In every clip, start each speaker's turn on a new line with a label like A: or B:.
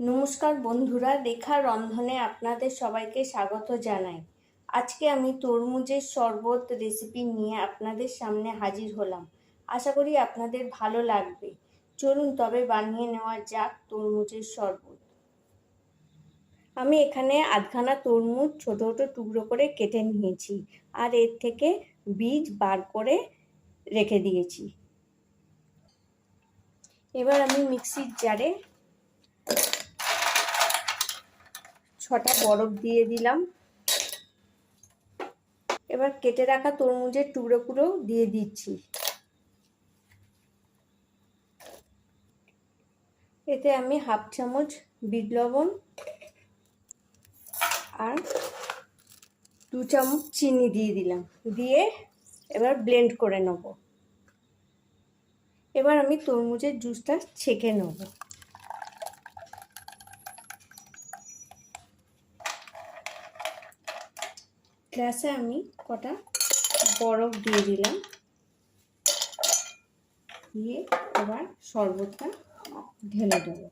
A: নমস্কার বন্ধুরা, রেখা রন্ধনে আপনাদের সবাইকে স্বাগত জানাই। আজকে আমি তরমুজের শরবত রেসিপি নিয়ে আপনাদের সামনে হাজির হলাম। আশা করি আপনাদের ভালো লাগবে। চলুন তবে বানিয়ে নেওয়া যাক তরমুজের শরবত। আমি এখানে আধখানা তরমুজ ছোট ছোট টুকরো করে কেটে নিয়েছি আর এর থেকে বীজ বার করে রেখে দিয়েছি। এবার আমি মিক্সির জারে 6টা বরফ দিয়ে দিলাম। এবার কেটে রাখা তরমুজের টুকরো দিয়ে দিচ্ছি। এতে আমি হাফ চামচ বিট লবণ আর 2 চামচ চিনি দিয়ে দিলাম। দিয়ে এবার ব্লেন্ড করে নেব। এবার আমি তরমুজের জুসটা ছেঁকে নেব। গ্লাসে আমি কটা বরফ দিয়ে দিলাম। দিয়ে এবার শরবতটা ঢেলে দেবো।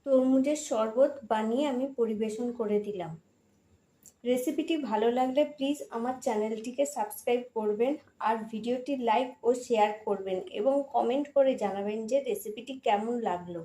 A: তরমুজের শরবত বানিয়ে আমি পরিবেশন করে দিলাম। রেসিপিটি ভালো লাগলে প্লিজ আমার চ্যানেলটিকে সাবস্ক্রাইব করবেন আর ভিডিওটি লাইক ও শেয়ার করবেন এবং কমেন্ট করে জানাবেন যে রেসিপিটি কেমন লাগলো।